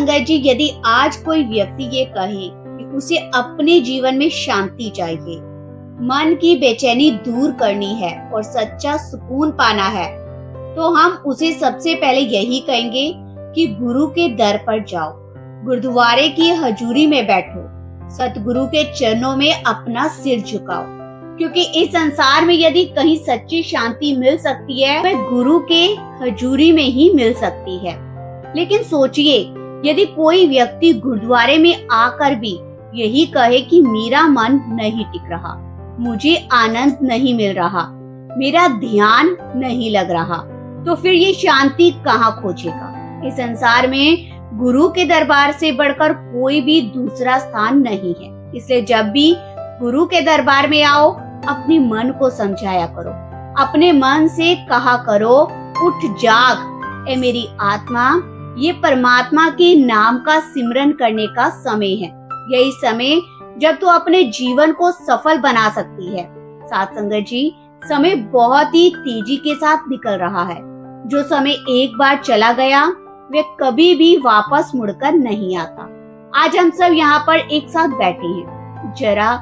संगत जी, यदि आज कोई व्यक्ति ये कहे कि उसे अपने जीवन में शांति चाहिए, मन की बेचैनी दूर करनी है और सच्चा सुकून पाना है, तो हम उसे सबसे पहले यही कहेंगे कि गुरु के दर पर जाओ, गुरुद्वारे की हजूरी में बैठो, सतगुरु के चरणों में अपना सिर झुकाओ। क्योंकि इस संसार में यदि कहीं सच्ची शांति मिल सकती है, वह गुरु के हजूरी में ही मिल सकती है। लेकिन सोचिए, यदि कोई व्यक्ति गुरुद्वारे में आकर भी यही कहे कि मेरा मन नहीं टिक रहा, मुझे आनंद नहीं मिल रहा, मेरा ध्यान नहीं लग रहा, तो फिर ये शांति कहाँ खोजेगा। इस संसार में गुरु के दरबार से बढ़कर कोई भी दूसरा स्थान नहीं है। इसलिए जब भी गुरु के दरबार में आओ, अपने मन को समझाया करो, अपने मन से कहा करो, उठ जाग ए मेरी आत्मा, ये परमात्मा के नाम का सिमरन करने का समय है। यही समय जब तू अपने जीवन को सफल बना सकती है। साथ संगत जी, समय बहुत ही तेजी के साथ निकल रहा है। जो समय एक बार चला गया, वे कभी भी वापस मुड़कर नहीं आता। आज हम सब यहाँ पर एक साथ बैठे हैं। जरा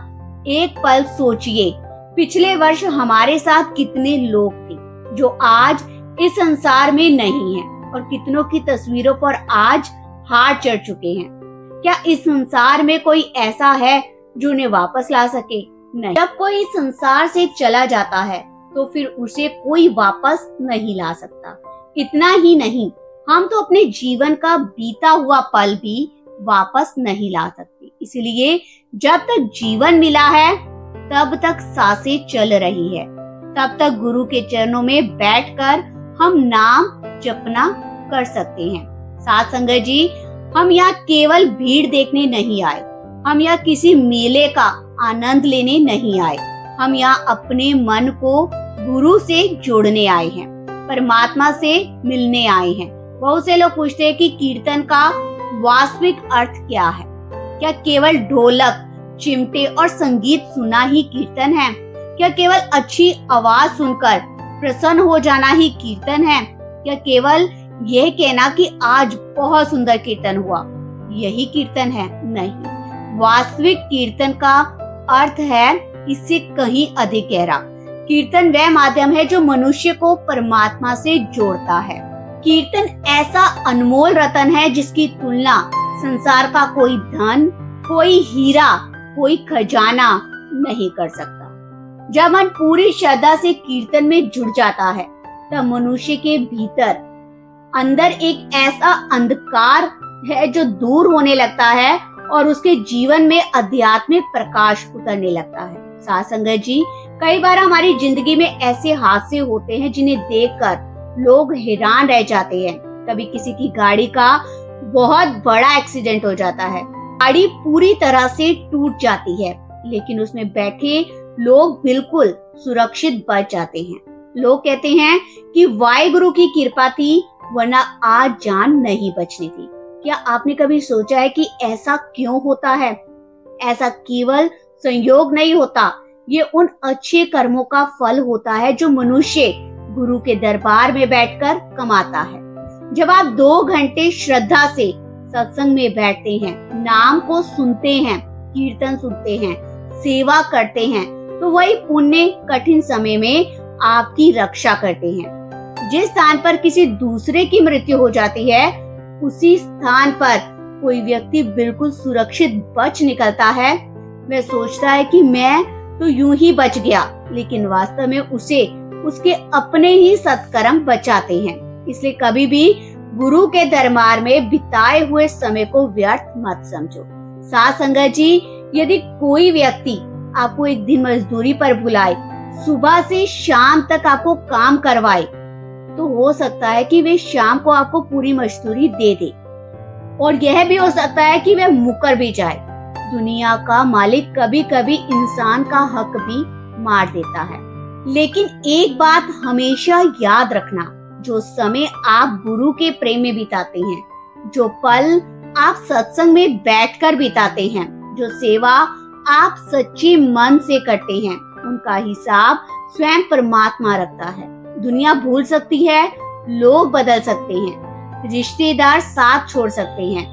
एक पल सोचिए, पिछले वर्ष हमारे साथ कितने लोग थे जो आज इस संसार में नहीं हैं, और कितनों की तस्वीरों पर आज हार चढ़ चुके हैं। क्या इस संसार में कोई ऐसा है जो उन्हें वापस ला सके? नहीं। जब कोई संसार से चला जाता है तो फिर उसे कोई वापस नहीं ला सकता। इतना ही नहीं, हम तो अपने जीवन का बीता हुआ पल भी वापस नहीं ला सकते। इसलिए जब तक जीवन मिला है, तब तक सांसें चल रही है, तब तक गुरु के चरणों में बैठकर हम नाम जपना कर सकते हैं। साथ संगत जी, हम यहाँ केवल भीड़ देखने नहीं आए, हम यहाँ किसी मेले का आनंद लेने नहीं आए, हम यहाँ अपने मन को गुरु से जोड़ने आए हैं, परमात्मा से मिलने आए हैं। बहुत से लोग पूछते हैं कि कीर्तन का वास्तविक अर्थ क्या है? क्या केवल ढोलक, चिमटे और संगीत सुना ही कीर्तन है? क्या केवल अच्छी आवाज सुनकर प्रसन्न हो जाना ही कीर्तन है? क्या केवल यह कहना कि आज बहुत सुंदर कीर्तन हुआ, यही कीर्तन है? नहीं, वास्तविक कीर्तन का अर्थ है इससे कहीं अधिक गहरा। कीर्तन वह माध्यम है जो मनुष्य को परमात्मा से जोड़ता है। कीर्तन ऐसा अनमोल रतन है जिसकी तुलना संसार का कोई धन, कोई हीरा, कोई खजाना नहीं कर सकता। जब मन पूरी श्रद्धा से कीर्तन में जुड़ जाता है, तब मनुष्य के भीतर अंदर एक ऐसा अंधकार है जो दूर होने लगता है और उसके जीवन में आध्यात्मिक प्रकाश उतरने लगता है। साथ संगत जी, कई बार हमारी जिंदगी में ऐसे हादसे होते हैं जिन्हें देखकर लोग हैरान रह जाते हैं। कभी किसी की गाड़ी का बहुत बड़ा एक्सीडेंट हो जाता है, गाड़ी पूरी तरह से टूट जाती है, लेकिन उसमें बैठे लोग बिल्कुल सुरक्षित बच जाते हैं। लोग कहते हैं कि वाहिगुरु की कृपा थी, वरना आज जान नहीं बचनी थी। क्या आपने कभी सोचा है कि ऐसा क्यों होता है? ऐसा केवल संयोग नहीं होता, ये उन अच्छे कर्मों का फल होता है जो मनुष्य गुरु के दरबार में बैठकर कमाता है। जब आप 2 घंटे श्रद्धा से सत्संग में बैठते हैं, नाम को सुनते हैं, कीर्तन सुनते हैं, सेवा करते हैं, तो वही पुण्य कठिन समय में आपकी रक्षा करते हैं। जिस स्थान पर किसी दूसरे की मृत्यु हो जाती है, उसी स्थान पर कोई व्यक्ति बिल्कुल सुरक्षित बच निकलता है। वह सोचता है कि मैं तो यूं ही बच गया, लेकिन वास्तव में उसे उसके अपने ही सत्कर्म बचाते हैं। इसलिए कभी भी गुरु के दरबार में बिताए हुए समय को व्यर्थ मत समझो। साथ संगत जी, यदि कोई व्यक्ति आपको एक दिन मजदूरी पर बुलाए, सुबह से शाम तक आपको काम करवाए, तो हो सकता है कि वे शाम को आपको पूरी मजदूरी दे दे, और यह भी हो सकता है कि वह मुकर भी जाए। दुनिया का मालिक कभी कभी इंसान का हक भी मार देता है। लेकिन एक बात हमेशा याद रखना, जो समय आप गुरु के प्रेम में बिताते हैं, जो पल आप सत्संग में बैठकर बिताते हैं, जो सेवा आप सच्चे मन से करते हैं, उनका हिसाब स्वयं परमात्मा रखता है। दुनिया भूल सकती है, लोग बदल सकते हैं, रिश्तेदार साथ छोड़ सकते हैं,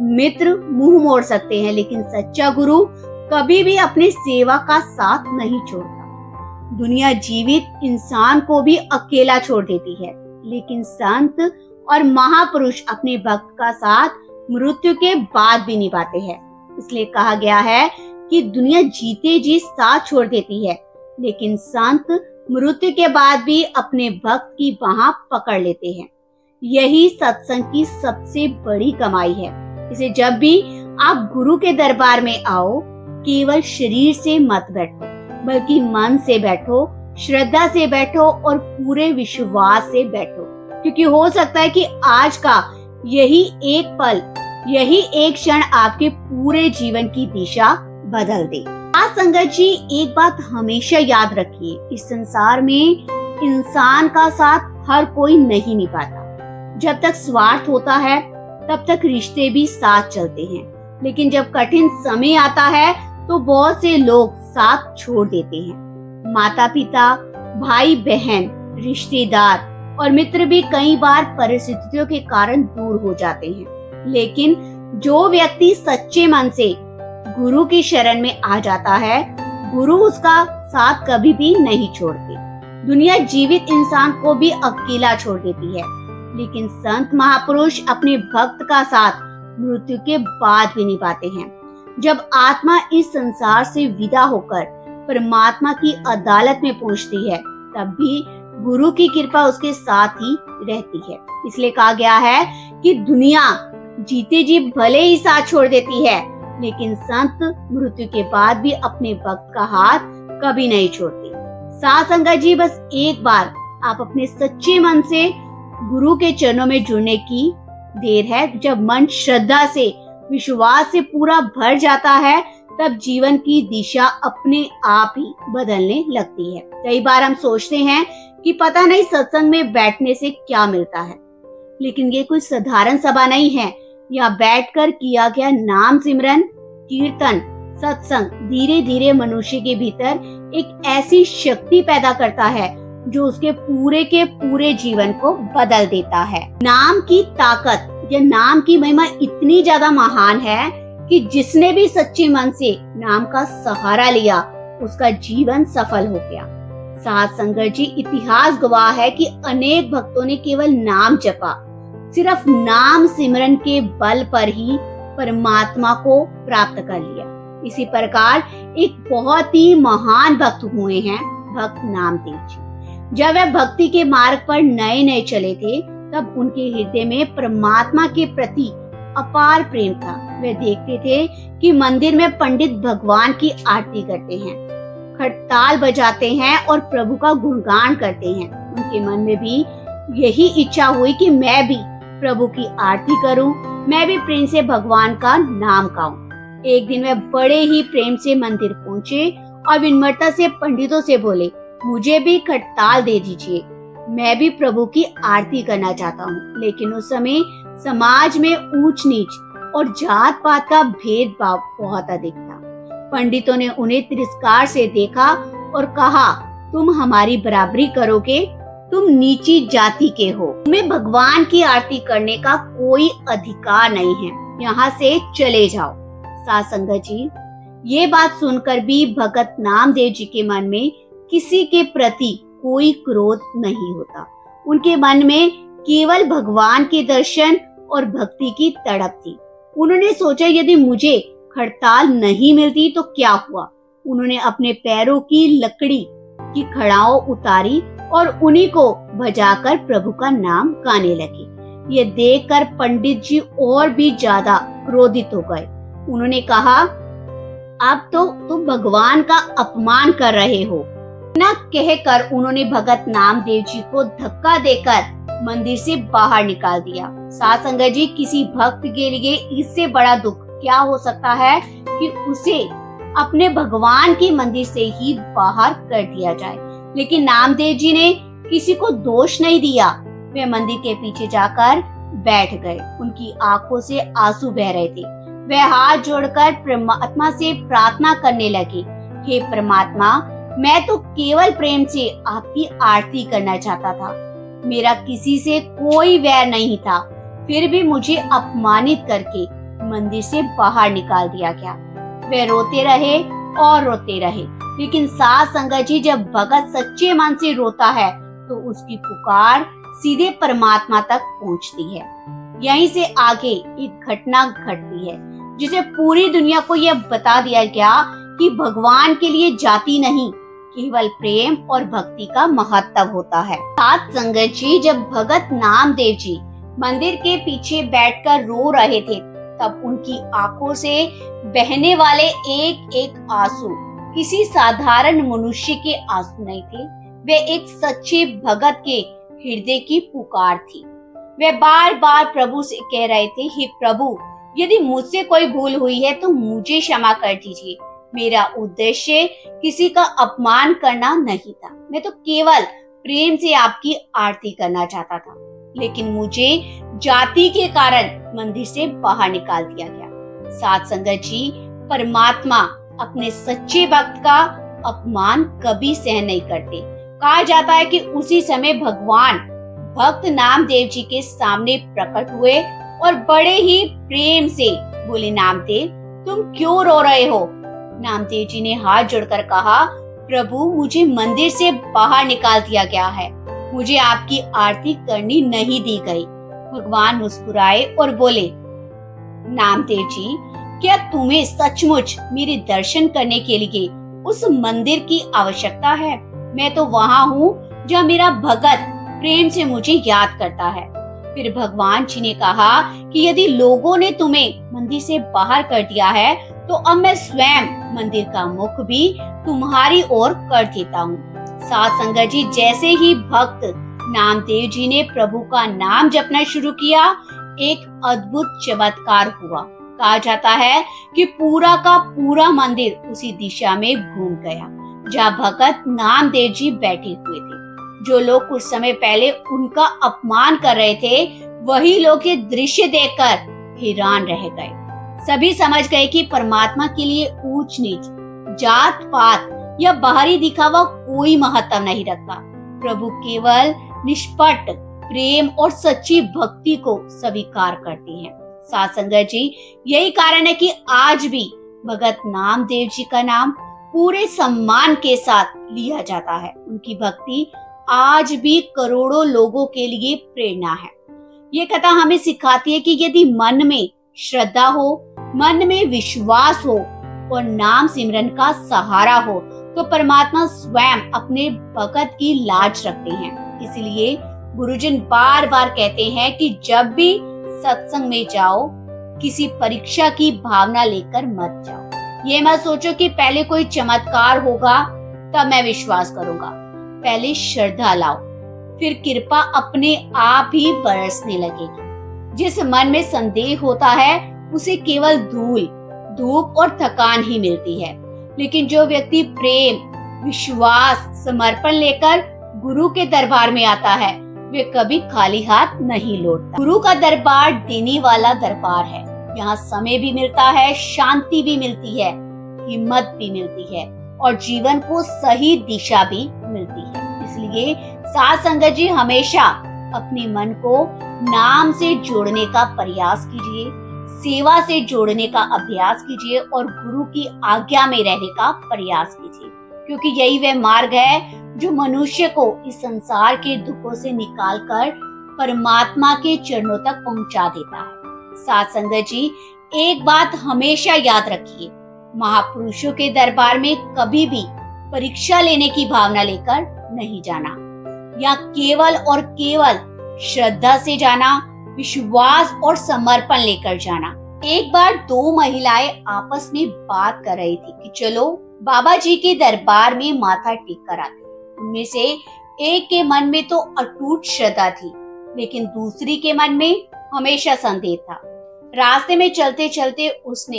मित्र मुंह मोड़ सकते हैं, लेकिन सच्चा गुरु कभी भी अपने सेवा का साथ नहीं छोड़ता। दुनिया जीवित इंसान को भी अकेला छोड़ देती है, लेकिन संत और महापुरुष अपने भक्त का साथ मृत्यु के बाद भी निभाते हैं। इसलिए कहा गया है कि दुनिया जीते जी साथ छोड़ देती है, लेकिन संत मृत्यु के बाद भी अपने भक्त की बाह पकड़ लेते हैं। यही सत्संग की सबसे बड़ी कमाई है। इसे जब भी आप गुरु के दरबार में आओ, केवल शरीर से मत बैठो, बल्कि मन से बैठो, श्रद्धा से बैठो और पूरे विश्वास से बैठो, क्योंकि हो सकता है कि आज का यही एक पल, यही एक क्षण आपके पूरे जीवन की दिशा बदल दे। आज संगत जी, एक बात हमेशा याद रखिए, इस संसार में इंसान का साथ हर कोई नहीं निभाता। जब तक स्वार्थ होता है तब तक रिश्ते भी साथ चलते हैं, लेकिन जब कठिन समय आता है तो बहुत से लोग साथ छोड़ देते हैं। माता पिता, भाई बहन, रिश्तेदार और मित्र भी कई बार परिस्थितियों के कारण दूर हो जाते हैं, लेकिन जो व्यक्ति सच्चे मन से गुरु की शरण में आ जाता है, गुरु उसका साथ कभी भी नहीं छोड़ते। दुनिया जीवित इंसान को भी अकेला छोड़ देती है, लेकिन संत महापुरुष अपने भक्त का साथ मृत्यु के बाद भी निभाते हैं। जब आत्मा इस संसार से विदा होकर परमात्मा की अदालत में पहुंचती है, तब भी गुरु की कृपा उसके साथ ही रहती है। इसलिए कहा गया है कि दुनिया जीते जी भले ही साथ छोड़ देती है, लेकिन संत मृत्यु के बाद भी अपने भक्त का हाथ कभी नहीं छोड़ते। साथ संगत जी, बस एक बार आप अपने सच्चे मन से गुरु के चरणों में जुड़ने की देर है। जब मन श्रद्धा से, विश्वास से पूरा भर जाता है, तब जीवन की दिशा अपने आप ही बदलने लगती है। कई बार हम सोचते हैं कि पता नहीं सत्संग में बैठने से क्या मिलता है, लेकिन ये कोई साधारण सभा नहीं है। यहाँ बैठकर किया गया नाम सिमरन, कीर्तन, सत्संग धीरे धीरे मनुष्य के भीतर एक ऐसी शक्ति पैदा करता है जो उसके पूरे के पूरे जीवन को बदल देता है। नाम की ताकत या नाम की महिमा इतनी ज्यादा महान है कि जिसने भी सच्चे मन से नाम का सहारा लिया, उसका जीवन सफल हो गया। साथ संगत जी, इतिहास गवाह है कि अनेक भक्तों ने केवल नाम जपा, सिर्फ नाम सिमरन के बल पर ही परमात्मा को प्राप्त कर लिया। इसी प्रकार एक बहुत ही महान भक्त हुए हैं भक्त नामदेव जी। जब वे भक्ति के मार्ग पर नए नए चले थे, तब उनके हृदय में परमात्मा के प्रति अपार प्रेम था। वे देखते थे कि मंदिर में पंडित भगवान की आरती करते हैं, खड़ताल बजाते हैं और प्रभु का गुणगान करते हैं। उनके मन में भी यही इच्छा हुई कि मैं भी प्रभु की आरती करूं, मैं भी प्रेम से भगवान का नाम गाऊं। एक दिन वे बड़े ही प्रेम से मंदिर पहुंचे और विनम्रता से पंडितों से बोले, मुझे भी खड़ताल दे दीजिए, मैं भी प्रभु की आरती करना चाहता हूँ। लेकिन उस समय समाज में ऊंच नीच और जात पात का भेदभाव बहुत अधिक था। पंडितों ने उन्हें तिरस्कार से देखा और कहा, तुम हमारी बराबरी करोगे, तुम नीची जाति के हो, तुम्हें भगवान की आरती करने का कोई अधिकार नहीं है, यहाँ से चले जाओ। साथ संगत जी, ये बात सुनकर भी भगत नामदेव जी के मन में किसी के प्रति कोई क्रोध नहीं होता। उनके मन में केवल भगवान के दर्शन और भक्ति की तड़प थी। उन्होंने सोचा, यदि मुझे खड़ताल नहीं मिलती तो क्या हुआ। उन्होंने अपने पैरों की लकड़ी की खड़ाओं उतारी और उन्हीं को बजाकर प्रभु का नाम गाने लगे। ये देखकर पंडित जी और भी ज्यादा क्रोधित हो गए। उन्होंने कहा, अब तो तुम भगवान का अपमान कर रहे हो। न कहकर उन्होंने भगत नामदेव जी को धक्का देकर मंदिर से बाहर निकाल दिया। साथ संगत जी, किसी भक्त के लिए इससे बड़ा दुख क्या हो सकता है कि उसे अपने भगवान के मंदिर से ही बाहर कर दिया जाए। लेकिन नामदेव जी ने किसी को दोष नहीं दिया। वे मंदिर के पीछे जाकर बैठ गए। उनकी आंखों से आंसू बह रहे थे। वे हाथ जोड़कर परमात्मा से प्रार्थना करने लगे, हे परमात्मा, मैं तो केवल प्रेम से आपकी आरती करना चाहता था। मेरा किसी से कोई वैर नहीं था, फिर भी मुझे अपमानित करके मंदिर से बाहर निकाल दिया गया। वे रोते रहे और रोते रहे, लेकिन साध संगत जी, जब भगत सच्चे मन से रोता है तो उसकी पुकार सीधे परमात्मा तक पहुंचती है। यहीं से आगे एक घटना घटती है जिसे पूरी दुनिया को यह बता दिया गया कि भगवान के लिए जाति नहीं, केवल प्रेम और भक्ति का महत्व होता है। साध संगत जी, जब भगत नामदेव जी मंदिर के पीछे बैठकर रो रहे थे, तब उनकी आंखों से बहने वाले एक एक आंसू किसी साधारण मनुष्य के आंसू नहीं थे। वे एक सच्चे भगत के हृदय की पुकार थी। वे बार बार प्रभु से कह रहे थे, हे प्रभु, यदि मुझसे कोई भूल हुई है तो मुझे क्षमा कर दीजिए। मेरा उद्देश्य किसी का अपमान करना नहीं था, मैं तो केवल प्रेम से आपकी आरती करना चाहता था, लेकिन मुझे जाति के कारण मंदिर से बाहर निकाल दिया गया। साध संगत जी, परमात्मा अपने सच्चे भक्त का अपमान कभी सहन नहीं करते। कहा जाता है कि उसी समय भगवान भक्त नामदेव जी के सामने प्रकट हुए और बड़े ही प्रेम से बोले, नामदेव, तुम क्यों रो रहे हो? नामदेव जी ने हाथ जोड़कर कहा, प्रभु, मुझे मंदिर से बाहर निकाल दिया गया है, मुझे आपकी आरती करनी नहीं दी गई। भगवान मुस्कुराए और बोले, नामदेव जी, क्या तुम्हें सचमुच मेरे दर्शन करने के लिए उस मंदिर की आवश्यकता है? मैं तो वहाँ हूँ जहाँ मेरा भगत प्रेम से मुझे याद करता है। फिर भगवान जी ने कहा कि यदि लोगों ने तुम्हें मंदिर से बाहर कर दिया है तो अब मैं स्वयं मंदिर का मुख भी तुम्हारी ओर कर देता हूँ। साध संगत जी, जैसे ही भक्त नामदेव जी ने प्रभु का नाम जपना शुरू किया, एक अद्भुत चमत्कार हुआ। कहा जाता है कि पूरा का पूरा मंदिर उसी दिशा में घूम गया जहाँ भगत नामदेव जी बैठे हुए थे। जो लोग कुछ समय पहले उनका अपमान कर रहे थे, वही लोग ये दृश्य देखकर हैरान रह गए। सभी समझ गए कि परमात्मा के लिए ऊंच नीच, जात पात या बाहरी दिखावा कोई महत्व नहीं रखता। प्रभु केवल निष्पट प्रेम और सच्ची भक्ति को स्वीकार करते हैं। साध संगत जी, यही कारण है कि आज भी भगत नामदेव जी का नाम पूरे सम्मान के साथ लिया जाता है। उनकी भक्ति आज भी करोड़ों लोगों के लिए प्रेरणा है। ये कथा हमें सिखाती है कि यदि मन में श्रद्धा हो, मन में विश्वास हो और नाम सिमरन का सहारा हो, तो परमात्मा स्वयं अपने भगत की लाज रखते हैं। इसलिए गुरुजन बार बार कहते हैं कि जब भी सत्संग में जाओ, किसी परीक्षा की भावना लेकर मत जाओ। ये मत सोचो कि पहले कोई चमत्कार होगा तब मैं विश्वास करूंगा। पहले श्रद्धा लाओ, फिर कृपा अपने आप ही बरसने लगेगी। जिस मन में संदेह होता है उसे केवल धूल, धूप और थकान ही मिलती है, लेकिन जो व्यक्ति प्रेम, विश्वास, समर्पण लेकर गुरु के दरबार में आता है, वे कभी खाली हाथ नहीं लौटता। गुरु का दरबार देने वाला दरबार है। यहाँ समय भी मिलता है, शांति भी मिलती है, हिम्मत भी मिलती है और जीवन को सही दिशा भी मिलती है। इसलिए साध संगत जी, हमेशा अपने मन को नाम से जोड़ने का प्रयास कीजिए, सेवा से जोड़ने का अभ्यास कीजिए और गुरु की आज्ञा में रहने का प्रयास कीजिए, क्योंकि यही वह मार्ग है जो मनुष्य को इस संसार के दुखों से निकालकर परमात्मा के चरणों तक पहुंचा देता है। साध संगत जी, एक बात हमेशा याद रखिए, महापुरुषों के दरबार में कभी भी परीक्षा लेने की भावना लेकर नहीं जाना, या केवल और केवल श्रद्धा से जाना, विश्वास और समर्पण लेकर जाना। एक बार दो महिलाएं आपस में बात कर रही थी कि चलो बाबा जी के दरबार में माथा टेक कर आते। उनमें से एक के मन में तो अटूट श्रद्धा थी, लेकिन दूसरी के मन में हमेशा संदेह था। रास्ते में चलते चलते उसने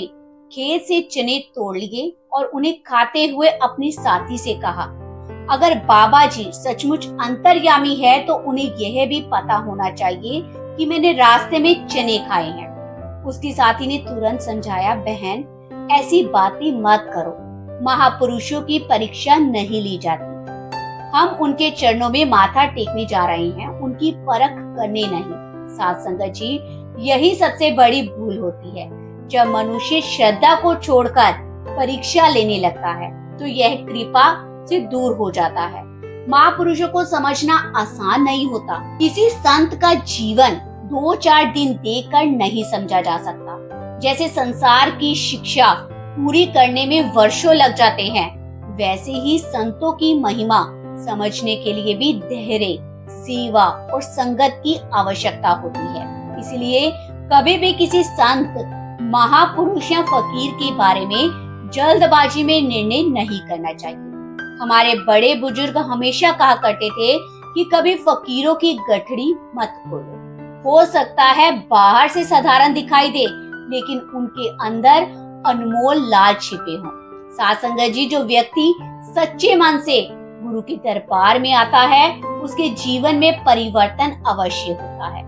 खेत से चने तोड़ लिए और उन्हें खाते हुए अपनी साथी से कहा, अगर बाबा जी सचमुच अंतर्यामी है तो उन्हें यह भी पता होना चाहिए कि मैंने रास्ते में चने खाए हैं। उसकी साथी ने तुरंत समझाया, बहन, ऐसी बातें मत करो, महापुरुषों की परीक्षा नहीं ली जाती। हम उनके चरणों में माथा टेकने जा रहे हैं, उनकी परख करने नहीं। साध संगत जी, यही सबसे बड़ी भूल होती है। जब मनुष्य श्रद्धा को छोड़कर परीक्षा लेने लगता है तो यह कृपा से दूर हो जाता है। महापुरुषों को समझना आसान नहीं होता। किसी संत का जीवन 2-4 दिन देखकर नहीं समझा जा सकता। जैसे संसार की शिक्षा पूरी करने में वर्षों लग जाते हैं, वैसे ही संतों की महिमा समझने के लिए भी धैर्य, सेवा और संगत की आवश्यकता होती है। इसलिए कभी भी किसी संत, महापुरुष या फकीर के बारे में जल्दबाजी में निर्णय नहीं करना चाहिए। हमारे बड़े बुजुर्ग हमेशा कहा करते थे कि कभी फकीरों की गठरी मत खोलो। हो सकता है बाहर से साधारण दिखाई दे, लेकिन उनके अंदर अनमोल लाल छिपे हों। साथ संगत जी, जो व्यक्ति सच्चे मन से गुरु के दरबार में आता है, उसके जीवन में परिवर्तन अवश्य होता है।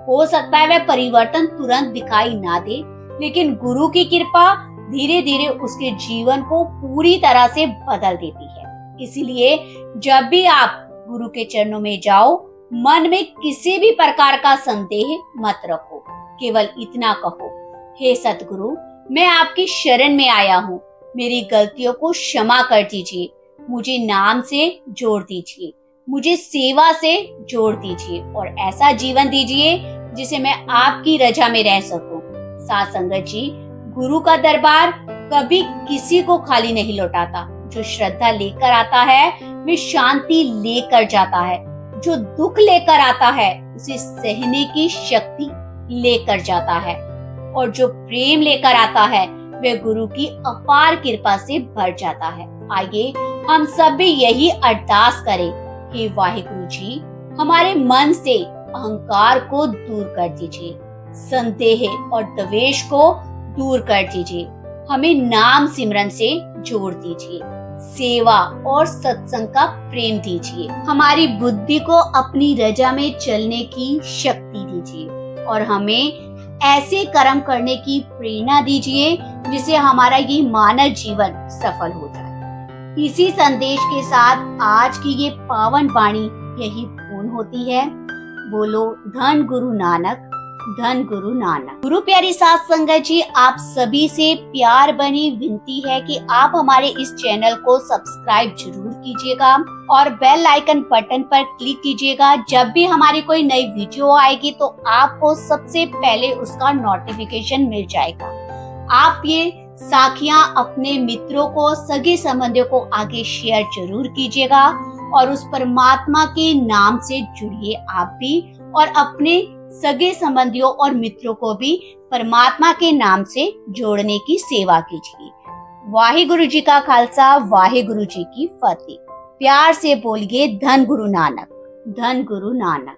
हो सकता है वह परिवर्तन तुरंत दिखाई ना दे, लेकिन गुरु की कृपा धीरे धीरे उसके जीवन को पूरी तरह से बदल देती है। इसलिए जब भी आप गुरु के चरणों में जाओ, मन में किसी भी प्रकार का संदेह मत रखो। केवल इतना कहो, हे सतगुरु, मैं आपकी शरण में आया हूँ, मेरी गलतियों को क्षमा कर दीजिए, मुझे नाम से जोड़ दीजिए, मुझे सेवा से जोड़ दीजिए और ऐसा जीवन दीजिए जिसे मैं आपकी रजा में रह सकूं। साथ संगत जी, गुरु का दरबार कभी किसी को खाली नहीं लौटाता। जो श्रद्धा लेकर आता है, वे शांति लेकर जाता है। जो दुख लेकर आता है, उसे सहने की शक्ति लेकर जाता है। और जो प्रेम लेकर आता है, वे गुरु की अपार कृपा से भर जाता है। आइए हम सब भी यही अरदास करें, हे वाहिगुरु जी, हमारे मन से अहंकार को दूर कर दीजिए, संदेह और द्वेष को दूर कर दीजिए, हमें नाम सिमरन से जोड़ दीजिए, सेवा और सत्संग का प्रेम दीजिए, हमारी बुद्धि को अपनी रजा में चलने की शक्ति दीजिए और हमें ऐसे कर्म करने की प्रेरणा दीजिए जिससे हमारा ये मानव जीवन सफल हो जाए। इसी संदेश के साथ आज की ये पावन वाणी यही पूर्ण होती है। बोलो धन गुरु नानक, धन गुरु नानक। गुरु प्यारी साथ संगत जी, आप सभी से प्यार बनी विनती है कि आप हमारे इस चैनल को सब्सक्राइब जरूर कीजिएगा और बेल आइकन बटन पर क्लिक कीजिएगा। जब भी हमारी कोई नई वीडियो आएगी तो आपको सबसे पहले उसका नोटिफिकेशन मिल जाएगा। आप ये साखियां अपने मित्रों को, सगे संबंधियों को आगे शेयर जरूर कीजिएगा और उस परमात्मा के नाम से जुड़िए आप भी, और अपने सगे संबंधियों और मित्रों को भी परमात्मा के नाम से जोड़ने की सेवा कीजिए। वाहिगुरु जी का खालसा, वाहिगुरु जी की फतेह। प्यार से बोलिए धन गुरु नानक, धन गुरु नानक।